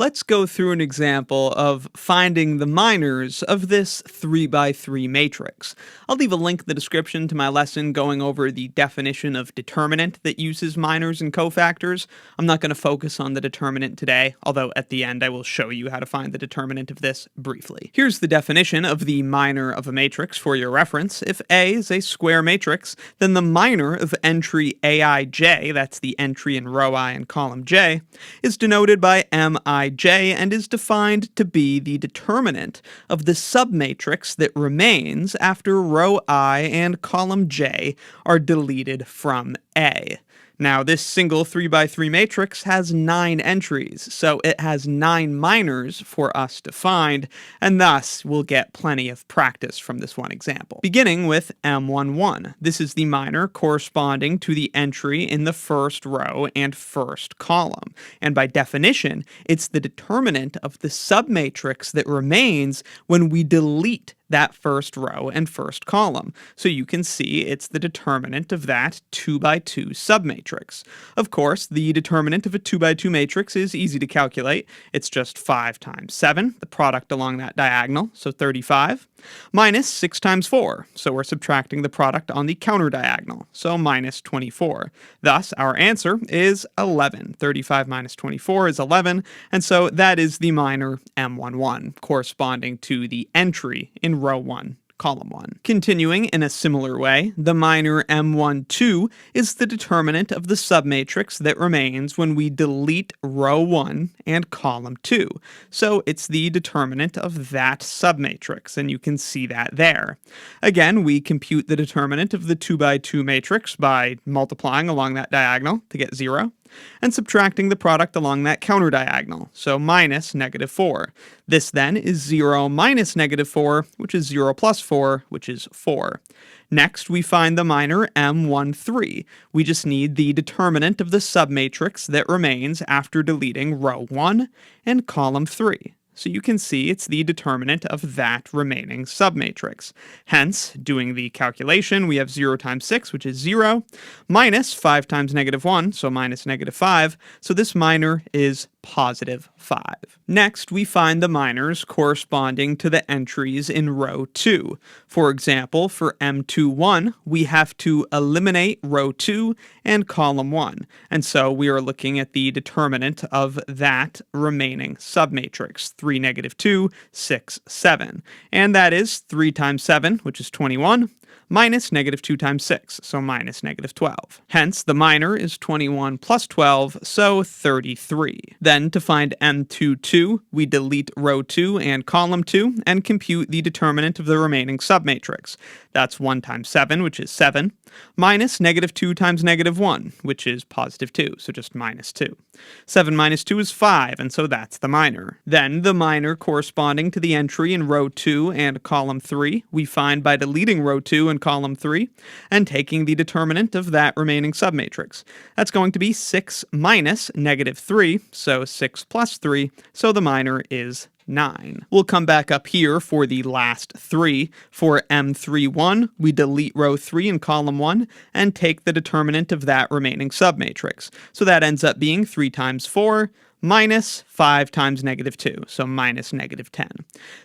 Let's go through an example of finding the minors of this 3 by 3 matrix. I'll leave a link in the description to my lesson going over the definition of determinant that uses minors and cofactors. I'm not going to focus on the determinant today, although at the end I will show you how to find the determinant of this briefly. Here's the definition of the minor of a matrix for your reference. If A is a square matrix, then the minor of entry Aij, that's the entry in row I and column j, is denoted by Mij and is defined to be the determinant of the submatrix that remains after row I and column j are deleted from A. Now, this single 3 by 3 matrix has 9 entries, so it has 9 minors for us to find, and thus we'll get plenty of practice from this one example. Beginning with M11. This is the minor corresponding to the entry in the first row and first column, and by definition, it's the determinant of the submatrix that remains when we delete that first row and first column. So you can see it's the determinant of that 2 by 2 submatrix. Of course, the determinant of a 2 by 2 matrix is easy to calculate. It's just 5 times 7, the product along that diagonal, so 35, minus 6 times 4, so we're subtracting the product on the counter diagonal, so minus 24. Thus, our answer is 11. 35 minus 24 is 11, and so that is the minor M11, corresponding to the entry in row 1, column 1. Continuing in a similar way, the minor M12 is the determinant of the submatrix that remains when we delete row 1 and column 2. So it's the determinant of that submatrix, and you can see that there. Again, we compute the determinant of the 2 by 2 matrix by multiplying along that diagonal to get 0. And subtracting the product along that counter diagonal, so minus negative 4. This then is 0 minus negative 4, which is 0 plus 4, which is 4. Next, we find the minor M13. We just need the determinant of the submatrix that remains after deleting row 1 and column 3. So you can see it's the determinant of that remaining submatrix. Hence, doing the calculation, we have 0 times 6, which is 0, minus 5 times negative 1, so minus negative 5. So this minor is positive 5. Next, we find the minors corresponding to the entries in row 2. For example, for M21, we have to eliminate row 2 and column 1. And so we are looking at the determinant of that remaining submatrix, 3, negative 2, 6, 7. And that is 3 times 7, which is 21, minus negative 2 times 6, so minus negative 12. Hence, the minor is 21 plus 12, so 33. Then, to find M22, we delete row 2 and column 2 and compute the determinant of the remaining submatrix. That's 1 times 7, which is 7, minus negative 2 times negative 1, which is positive 2, so just minus 2. 7 minus 2 is 5, and so that's the minor. Then, the minor corresponding to the entry in row 2 and column 3, we find by deleting row 2 and column 3 and taking the determinant of that remaining submatrix. That's going to be 6 minus negative 3, so 6 plus 3, so the minor is 9. We'll come back up here for the last 3. For M31, we delete row 3 and column 1 and take the determinant of that remaining submatrix. So that ends up being 3 times 4 minus 5 times negative 2, so minus negative 10.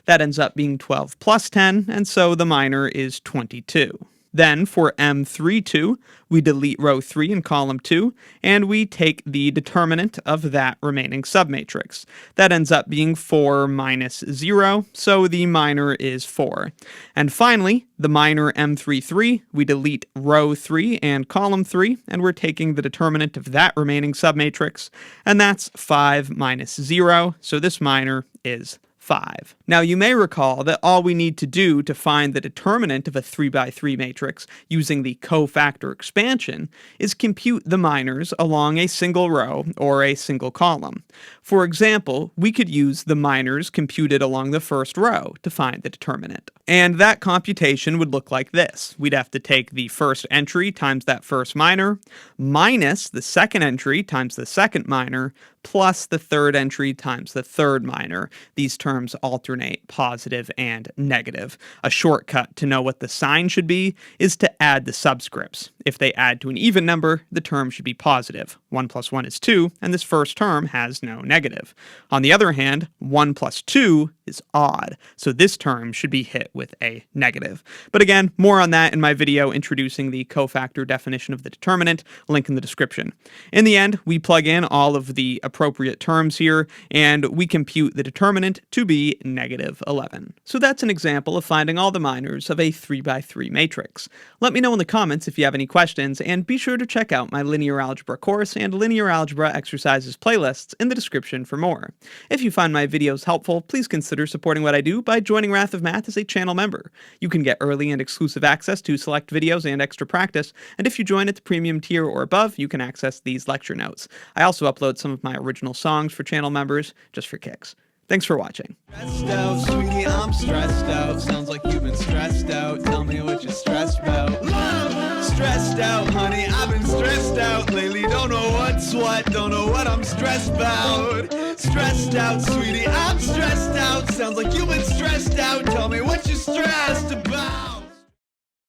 That ends up being 12 plus 10, and so the minor is 22. Then, for M32, we delete row 3 and column 2, and we take the determinant of that remaining submatrix. That ends up being 4 minus 0, so the minor is 4. And finally, the minor M33, we delete row 3 and column 3, and we're taking the determinant of that remaining submatrix, and that's 5 minus 0, so this minor is 5. Now, you may recall that all we need to do to find the determinant of a 3 by 3 matrix using the cofactor expansion is compute the minors along a single row or a single column. For example, we could use the minors computed along the first row to find the determinant. And that computation would look like this. We'd have to take the first entry times that first minor, minus the second entry times the second minor, plus the third entry times the third minor. These terms alternate positive and negative. A shortcut to know what the sign should be is to add the subscripts. If they add to an even number, the term should be positive. 1 plus 1 is 2, and this first term has no negative. On the other hand, 1 plus 2 is odd, so this term should be hit with a negative. But again, more on that in my video introducing the cofactor definition of the determinant, link in the description. In the end, we plug in all of the appropriate terms here, and we compute the determinant to be negative 11. So that's an example of finding all the minors of a 3x3 matrix. Let me know in the comments if you have any questions, and be sure to check out my linear algebra course and linear algebra exercises playlists in the description for more. If you find my videos helpful, please consider supporting what I do by joining Wrath of Math as a channel member. You can get early and exclusive access to select videos and extra practice, and if you join at the premium tier or above, you can access these lecture notes. I also upload some of my original songs for channel members, just for kicks. Thanks for watching. Stressed out, sweetie, I'm stressed out. Sounds like you've been stressed out. Tell me what you're stressed about. Stressed out, honey, I've been stressed out lately. Don't know what's what, don't know what I'm stressed about. Stressed out, sweetie, I'm stressed out. Sounds like you've been stressed out. Tell me what you're stressed